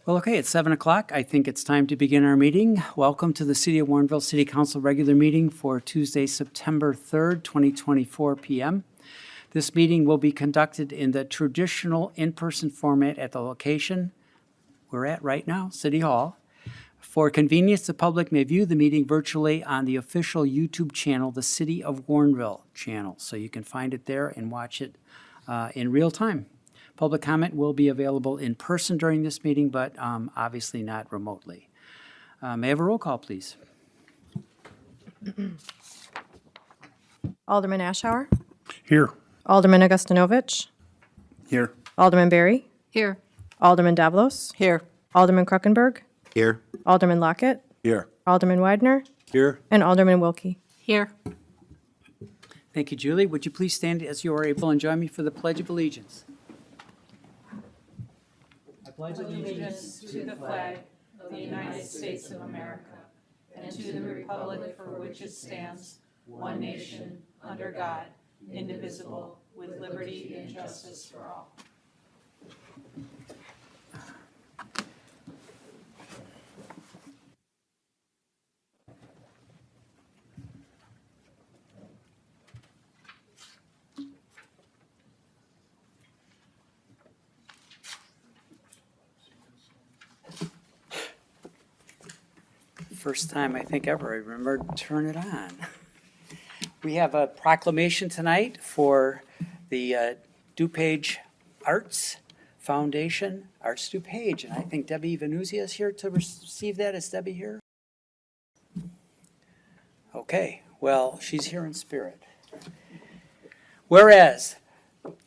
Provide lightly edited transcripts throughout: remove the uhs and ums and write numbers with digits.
Well, okay, it's 7 o'clock. I think it's time to begin our meeting. Welcome to the City of Warrenville City Council regular meeting for Tuesday, September 3rd, 2024 p.m. This meeting will be conducted in the traditional in-person format at the location we're at right now, City Hall. For convenience, the public may view the meeting virtually on the official YouTube channel, the City of Warrenville channel. So you can find it there and watch it in real time. Public comment will be available in person during this meeting, but obviously not remotely. May I have a roll call, please? Alderman Ashour, Here. Alderman Augustinovich, Here. Alderman Berry, Here. Alderman Davlos, Here. Alderman Kruckenberg, Here. Alderman Lockett, Here. Alderman Widener, Here. and Alderman Wilkie. Here. Thank you, Julie. Would you please stand as you are able and join me for the Pledge of Allegiance? I pledge allegiance To the flag of the United States of America and to the republic for which it stands, one nation, under God, indivisible, with liberty and justice for all. First time I think ever I remember to turn it on. We have a proclamation tonight for the DuPage Arts Foundation, Arts DuPage, and I think Debbie Venuzia is here to receive that. Is Debbie here? Okay, well, she's here in spirit. Whereas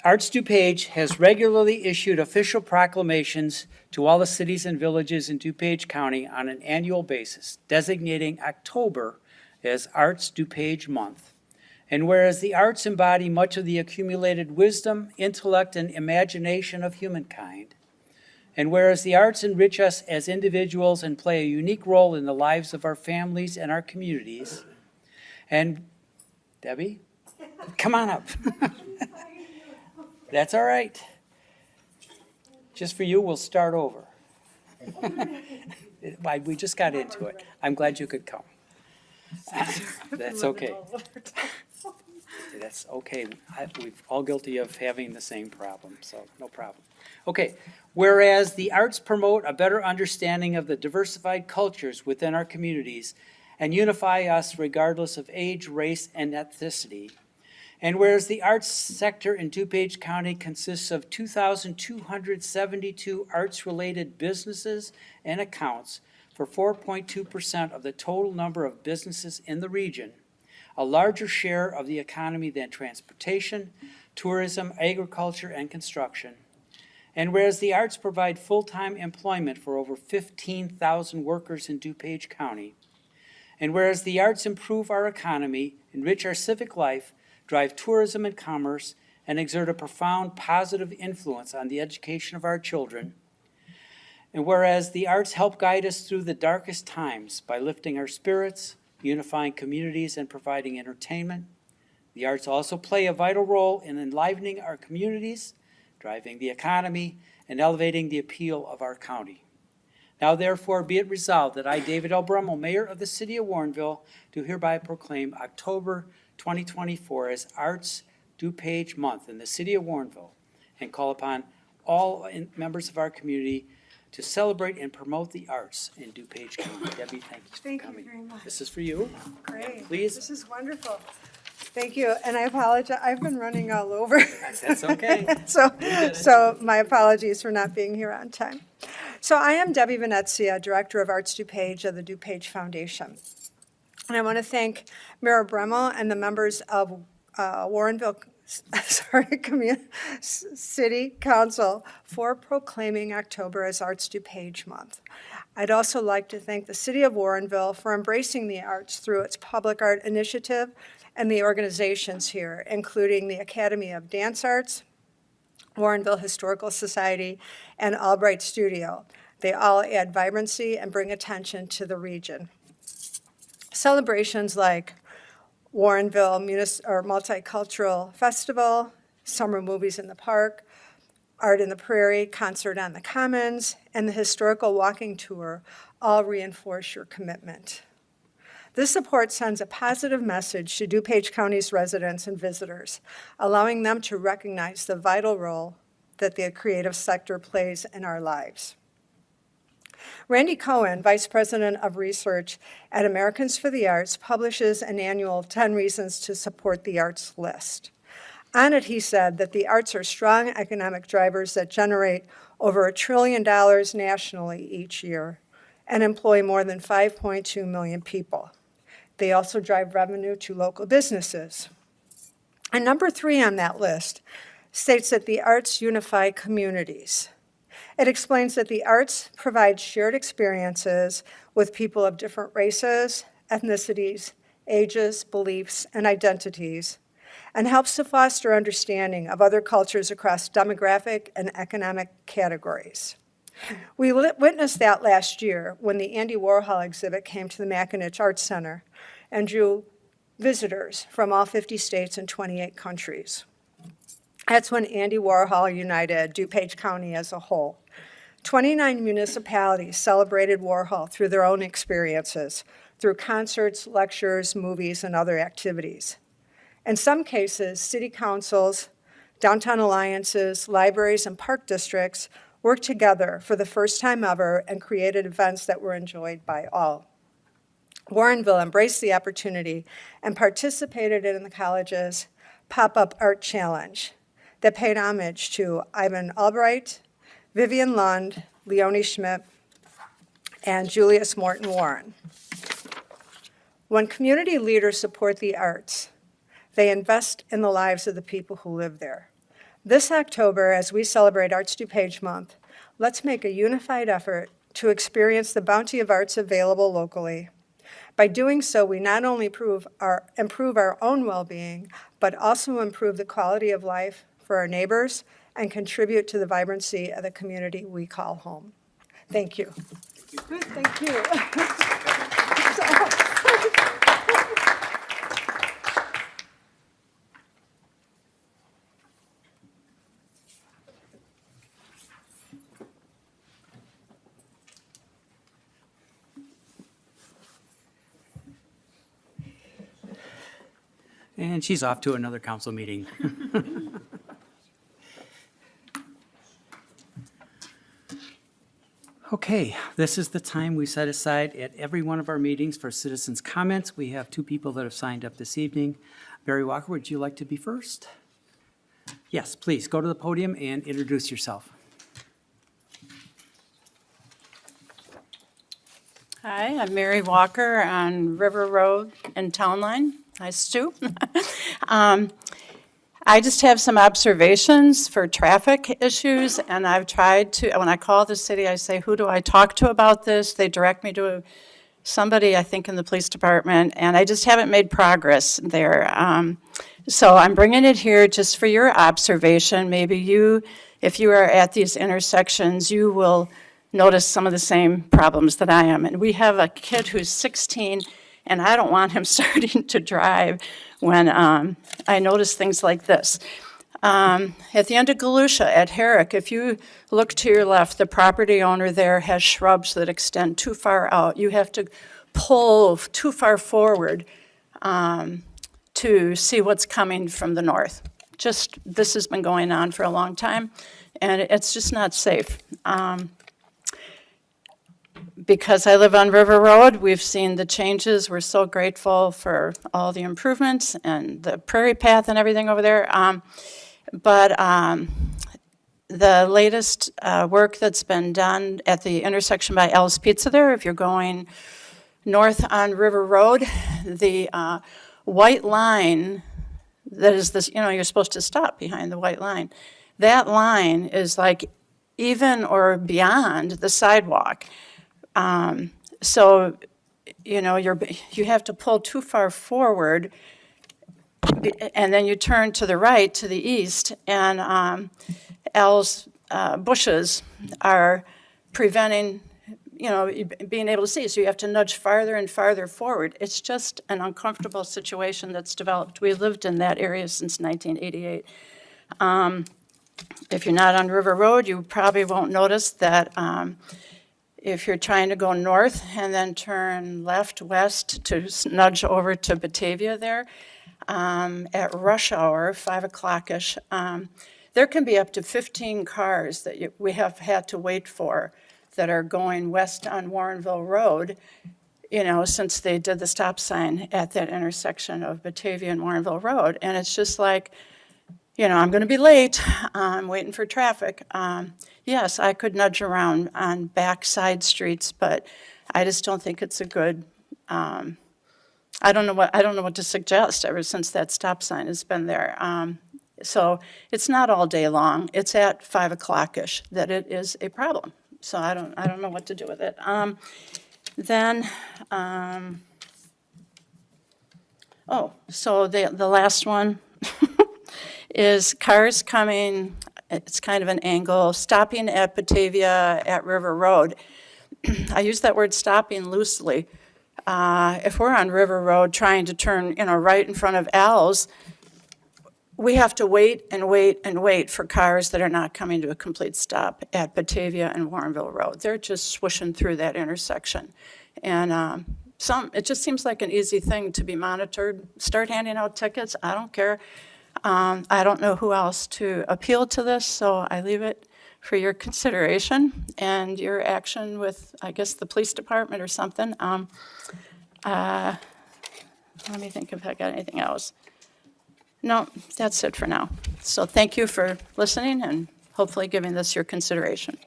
Arts DuPage has regularly issued official proclamations to all the cities and villages in DuPage County on an annual basis, designating October as Arts DuPage Month. And whereas the arts embody much of the accumulated wisdom, intellect, and imagination of humankind, and whereas the arts enrich us as individuals and play a unique role in the lives of our families and our communities, and Debbie, come on up. That's all right. Just for you, we'll start over. We just got into it. I'm glad you could come. That's okay. That's okay. We're all guilty of having the same problem, so no problem. Okay, whereas the arts promote a better understanding of the diversified cultures within our communities and unify us regardless of age, race, and ethnicity, and whereas the arts sector in DuPage County consists of 2,272 arts-related businesses and accounts for 4.2% of the total number of businesses in the region, a larger share of the economy than transportation, tourism, agriculture, and construction. And whereas the arts provide full-time employment for over 15,000 workers in DuPage County, and whereas the arts improve our economy, enrich our civic life, drive tourism and commerce, and exert a profound positive influence on the education of our children. And whereas the arts help guide us through the darkest times by lifting our spirits, unifying communities, and providing entertainment, the arts also play a vital role in enlivening our communities, driving the economy, and elevating the appeal of our county. Now therefore be it resolved that I, David L. Brummel, Mayor of the City of Warrenville, do hereby proclaim October 2024 as Arts DuPage Month in the City of Warrenville, and call upon all members of our community to celebrate and promote the arts in DuPage County. Debbie, thank you for coming. Thank you very much. This is for you. Great. Please. This is wonderful. Thank you. And I apologize. I've been running all over. That's okay. So my apologies for not being here on time. So I am Debbie Venezia, Director of Arts DuPage of the DuPage Foundation. And I want to thank Mayor Brummel and the members of Warrenville City Council for proclaiming October as Arts DuPage Month. I'd also like to thank the City of Warrenville for embracing the arts through its public art initiative and the organizations here, including the Academy of Dance Arts, Warrenville Historical Society, and Albright Studio. They all add vibrancy and bring attention to the region. Celebrations like Warrenville Multicultural Festival, Summer Movies in the Park, Art in the Prairie, Concert on the Commons, and the Historical Walking Tour all reinforce your commitment. This support sends a positive message to DuPage County's residents and visitors, allowing them to recognize the vital role that the creative sector plays in our lives. Randy Cohen, Vice President of Research at Americans for the Arts, publishes an annual 10 Reasons to Support the Arts list. On it, he said that the arts are strong economic drivers that generate over $1 trillion nationally each year and employ more than 5.2 million people. They also drive revenue to local businesses. And number 3 on that list states that the arts unify communities. It explains that the arts provide shared experiences with people of different races, ethnicities, ages, beliefs, and identities, and helps to foster understanding of other cultures across demographic and economic categories. We witnessed that last year when the Andy Warhol exhibit came to the Mackinac Arts Center and drew visitors from all 50 states and 28 countries. That's when Andy Warhol united DuPage County as a whole. 29 municipalities celebrated Warhol through their own experiences, through concerts, lectures, movies, and other activities. In some cases, city councils, downtown alliances, libraries, and park districts worked together for the first time ever and created events that were enjoyed by all. Warrenville embraced the opportunity and participated in the college's pop-up art challenge that paid homage to Ivan Albright, Vivian Lund, Leonie Schmidt, and Julius Morton Warren. When community leaders support the arts, they invest in the lives of the people who live there. This October, as we celebrate Arts DuPage Month, let's make a unified effort to experience the bounty of arts available locally. By doing so, we not only improve our own well-being, but also improve the quality of life for our neighbors and contribute to the vibrancy of the community we call home. Thank you. Good, thank you. And she's off to another council meeting. Okay, this is the time we set aside at every one of our meetings for citizens' comments. We have 2 people that have signed up this evening. Barry Walker, would you like to be first? Yes, please, go to the podium and introduce yourself. Hi, I'm Mary Walker on River Road in Town Line. Hi, Stu. I just have some observations for traffic issues, and I've tried to, when I call the city, I say, who do I talk to about this? They direct me to somebody, I think, in the police department, and I just haven't made progress there. So I'm bringing it here just for your observation. Maybe you, if you are at these intersections, you will notice some of the same problems that I am. And we have a kid who's 16, and I don't want him starting to drive when I notice things like this. At the end of Galusha at Herrick, if you look to your left, the property owner there has shrubs that extend too far out. You have to pull too far forward to see what's coming from the north. Just, this has been going on for a long time, and it's just not safe. Because I live on River Road, we've seen the changes. We're so grateful for all the improvements and the prairie path and everything over there. But the latest work that's been done at the intersection by Al's Pizza there, if you're going north on River Road, the white line that is this, you know, you're supposed to stop behind the white line. That line is like even or beyond the sidewalk. So, you know, you have to pull too far forward, and then you turn to the right, to the east, and Al's bushes are preventing, you know, being able to see. So you have to nudge farther and farther forward. It's just an uncomfortable situation that's developed. We lived in that area since 1988. If you're not on River Road, you probably won't notice that if you're trying to go north and then turn left, west to nudge over to Batavia there, at rush hour, 5 o'clock-ish, there can be up to 15 cars that we have had to wait for that are going west on Warrenville Road, since they did the stop sign at that intersection of Batavia and Warrenville Road. And it's just like, I'm going to be late. I'm waiting for traffic. Yes, I could nudge around on back side streets, but I just don't think it's a good, I don't know what to suggest ever since that stop sign has been there. So it's not all day long. It's at 5 o'clock-ish that it is a problem. So I don't know what to do with it. So the last one is cars coming, it's kind of an angle, stopping at Batavia at River Road. I use that word stopping loosely. If we're on River Road trying to turn, right in front of Al's, we have to wait and wait and wait for cars that are not coming to a complete stop at Batavia and Warrenville Road. They're just swishing through that intersection. And it just seems like an easy thing to be monitored. Start handing out tickets, I don't care. I don't know who else to appeal to this, so I leave it for your consideration and your action with, I guess, the police department or something. Let me think if I got anything else. No, that's it for now. So thank you for listening and hopefully giving this your consideration.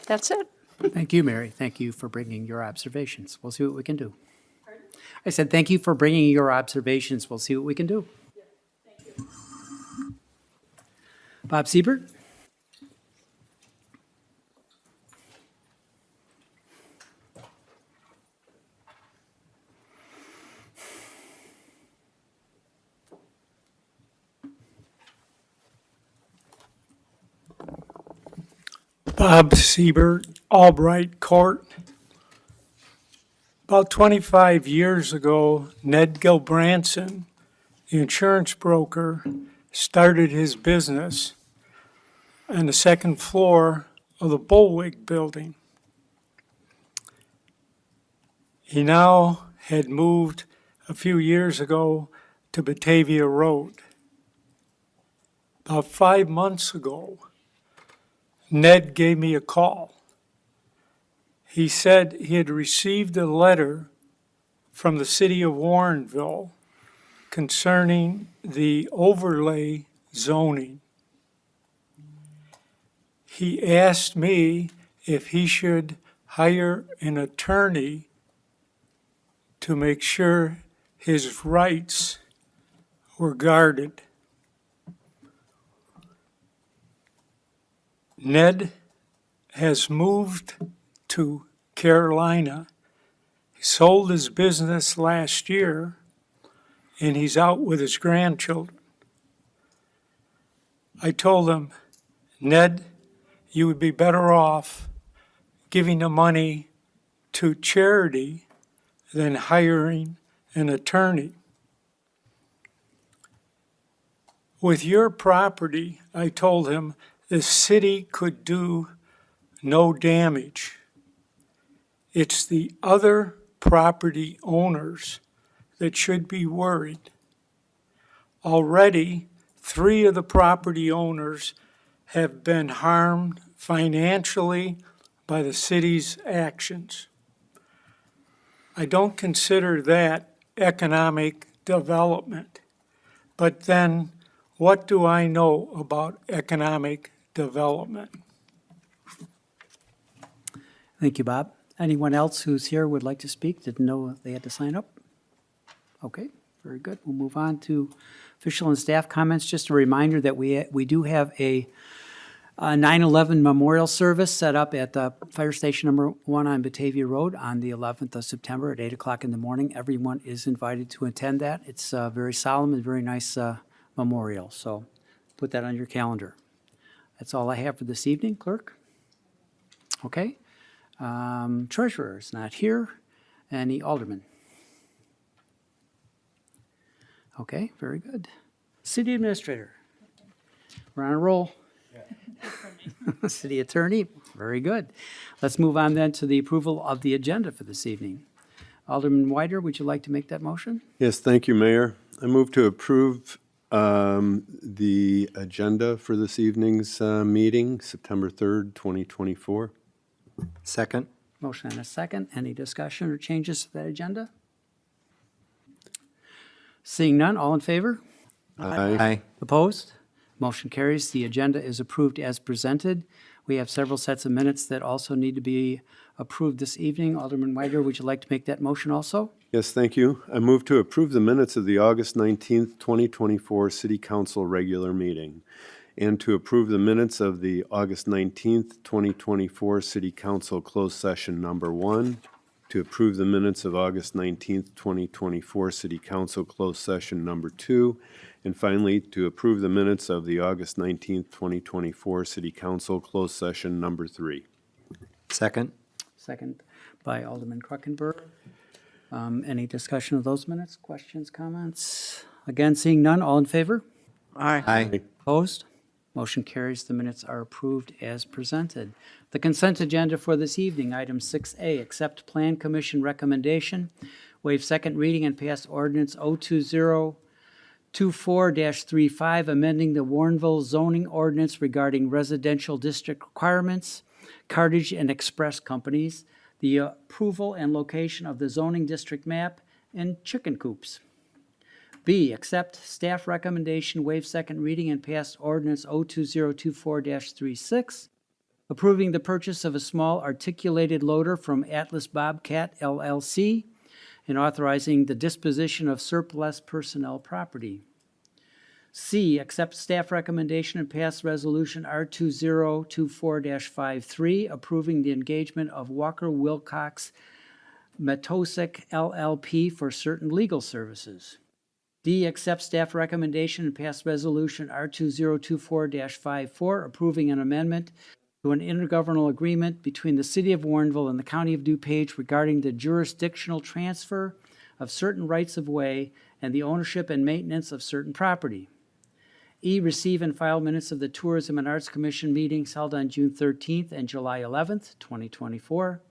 That's it. Thank you, Mary. Thank you for bringing your observations. We'll see what we can do. I said, thank you for bringing your observations. We'll see what we can do. Thank you. Bob Siebert? Bob Siebert, Albright Court. About 25 years ago, Ned Gilbranson, the insurance broker, started his business on the second floor of the Bullwig building. He now had moved a few years ago to Batavia Road. About 5 months ago, Ned gave me a call. He said he had received a letter from the city of Warrenville concerning the overlay zoning. He asked me if he should hire an attorney to make sure his rights were guarded. Ned has moved to Carolina. He sold his business last year, and he's out with his grandchildren. I told him, Ned, you would be better off giving the money to charity than hiring an attorney. With your property, I told him, the city could do no damage. It's the other property owners that should be worried. Already, 3 of the property owners have been harmed financially by the city's actions. I don't consider that economic development. But then, what do I know about economic development? Thank you, Bob. Anyone else who's here would like to speak, didn't know they had to sign up? Okay, very good. We'll move on to official and staff comments. Just a reminder that we do have a 9/11 memorial service set up at the Fire Station number 1 on Batavia Road on the 11th of September at 8 o'clock in the morning. Everyone is invited to attend that. It's a very solemn and very nice memorial, so put that on your calendar. That's all I have for this evening, Clerk. Okay. Treasurer is not here. Any alderman? Okay, very good. City Administrator. We're on a roll. City Attorney, very good. Let's move on then to the approval of the agenda for this evening. Alderman Weider, would you like to make that motion? Yes, thank you, Mayor. I move to approve the agenda for this evening's meeting, September 3rd, 2024. Second. Motion and a second. Any discussion or changes to that agenda? Seeing none, all in favor? Aye. Opposed? Motion carries. The agenda is approved as presented. We have several sets of minutes that also need to be approved this evening. Alderman Weider, would you like to make that motion also? Yes, thank you. I move to approve the minutes of the August 19th, 2024 City Council regular meeting, and to approve the minutes of the August 19th, 2024 City Council closed session number 1, to approve the minutes of August 19th, 2024 City Council closed session number 2, and finally, to approve the minutes of the August 19th, 2024 City Council closed session number 3. Second. Second by Alderman Kruckenberg. Any discussion of those minutes? Questions, comments? Again, seeing none, all in favor? Aye. Opposed? Motion carries. The minutes are approved as presented. The consent agenda for this evening, item 6A, accept Plan Commission recommendation, waive second reading and pass ordinance 02024-35, amending the Warrenville zoning ordinance regarding residential district requirements, cartage and express companies, the approval and location of the zoning district map, and chicken coops. B, accept staff recommendation, waive second reading, and pass ordinance 02024-36, approving the purchase of a small articulated loader from Atlas Bobcat LLC, and authorizing the disposition of surplus personnel property. C, accept staff recommendation and pass resolution R2024-53, approving the engagement of Walker Wilcox Matosik LLP for certain legal services. D, accept staff recommendation and pass resolution R2024-54, approving an amendment to an intergovernmental agreement between the City of Warrenville and the County of DuPage regarding the jurisdictional transfer of certain rights-of-way and the ownership and maintenance of certain property. E, receive and file minutes of the Tourism and Arts Commission meetings held on June 13th and July 11th, 2024.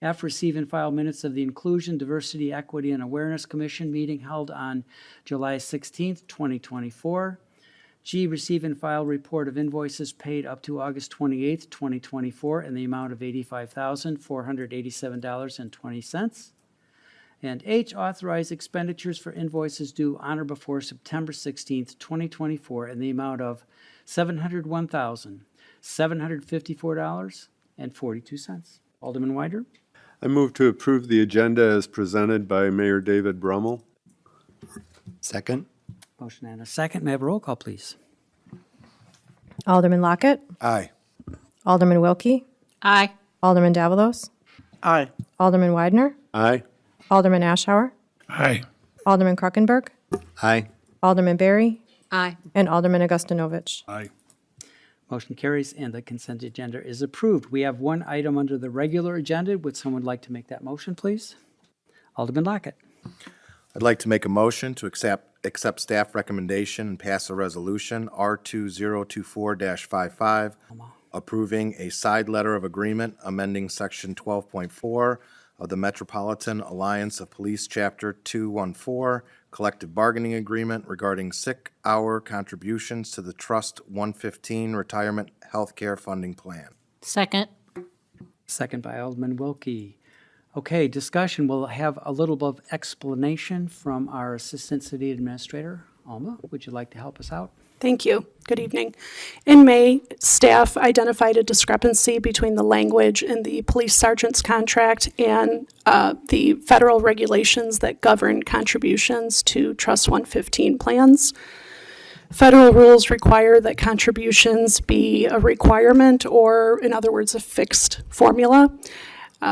F, receive and file minutes of the Inclusion, Diversity, Equity, and Awareness Commission meeting held on July 16th, 2024. G, receive and file report of invoices paid up to August 28th, 2024 in the amount of $85,487.20. And H, authorize expenditures for invoices due on or before September 16th, 2024 in the amount of $701,754.42. Alderman Weider? I move to approve the agenda as presented by Mayor David Brummel. Second. Motion and a second. May I have a roll call, please? Alderman Lockett, Aye. Alderman Wilkie, Aye. Alderman Davalos, Aye. Alderman Widener, Aye. Alderman Ashour, Aye. Alderman Kruckenberg, Aye. Alderman Berry, Aye. and Alderman Augustinovich. Aye. Motion carries and the consent agenda is approved. We have one item under the regular agenda. Would someone like to make that motion, please? Alderman Lockett. I'd like to make a motion to accept staff recommendation and pass a resolution R2024-55, approving a side letter of agreement amending section 12.4 of the Metropolitan Alliance of Police Chapter 214 collective bargaining agreement regarding sick hour contributions to the Trust 115 Retirement Healthcare Funding Plan. Second. Second by Alderman Wilkie. Okay, discussion. We'll have a little bit of explanation from our Assistant City Administrator. Alma, would you like to help us out? Thank you. Good evening. In May, staff identified a discrepancy between the language in the police sergeant's contract and the federal regulations that govern contributions to Trust 115 plans. Federal rules require that contributions be a requirement, or in other words, a fixed formula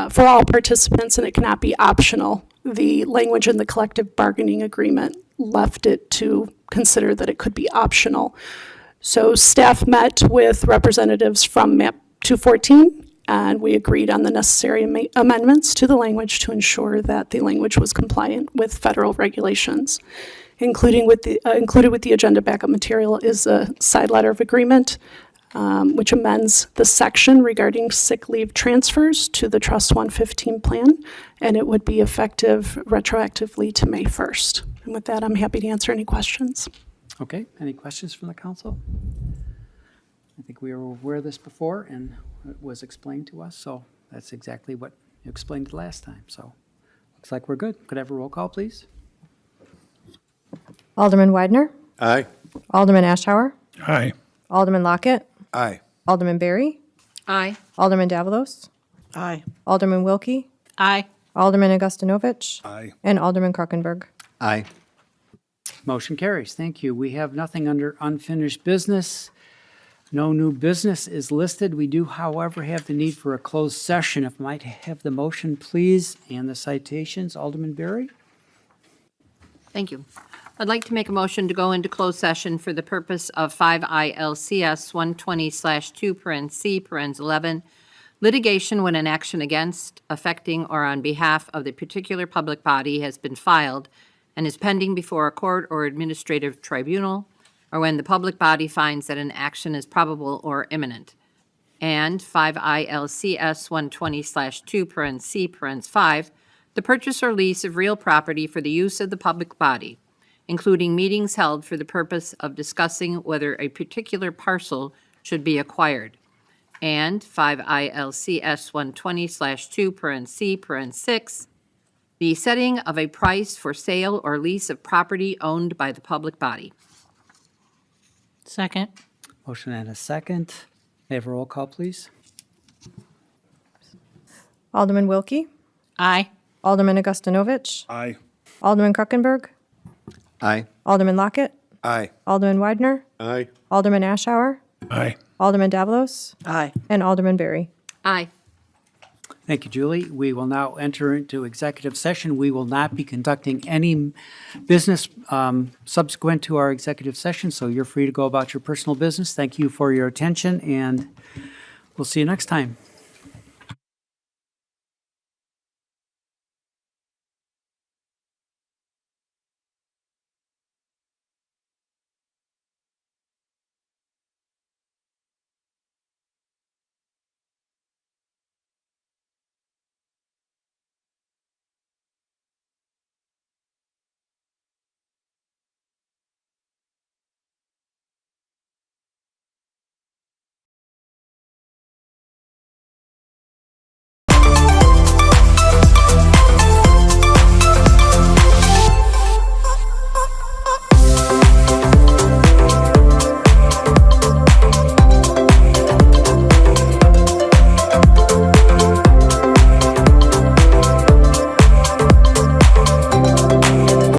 for all participants, and it cannot be optional. The language in the collective bargaining agreement left it to consider that it could be optional. So staff met with representatives from MAP 214, and we agreed on the necessary amendments to the language to ensure that the language was compliant with federal regulations. Included with the agenda backup material is a side letter of agreement which amends the section regarding sick leave transfers to the Trust 115 plan, and it would be effective retroactively to May 1st. And with that, I'm happy to answer any questions. Okay, any questions from the council? I think we were aware of this before and it was explained to us, so that's exactly what you explained the last time, so looks like we're good. Could I have a roll call, please? Alderman Widener, Aye. Alderman Ashour, Aye. Alderman Lockett, Aye. Alderman Berry, Aye. Alderman Davalos, Aye. Alderman Wilkie, Aye. Alderman Augustinovich, Aye. and Alderman Krokenberg. Aye. Motion carries. Thank you. We have nothing under unfinished business. No new business is listed. We do, however, have the need for a closed session. If I might have the motion, please, and the citations. Alderman Berry? Thank you. I'd like to make a motion to go into closed session for the purpose of 5 ILCS 120/2(c)(11), litigation when an action against, affecting, or on behalf of the particular public body has been filed and is pending before a court or administrative tribunal, or when the public body finds that an action is probable or imminent. And 5 ILCS 120/2(c)(5), the purchase or lease of real property for the use of the public body, including meetings held for the purpose of discussing whether a particular parcel should be acquired. And 5 ILCS 120/2(c)(6), the setting of a price for sale or lease of property owned by the public body. Second. Motion and a second. May I have a roll call, please? Alderman Wilkie, Aye. Alderman Augustinovich, Aye. Alderman Krokenberg, Aye. Alderman Lockett, Aye. Alderman Widener, Aye. Alderman Ashour, Aye. Alderman Davalos, Aye. and Alderman Berry. Aye. Thank you, Julie. We will now enter into executive session. We will not be conducting any business subsequent to our executive session, so you're free to go about your personal business. Thank you for your attention, and we'll see you next time.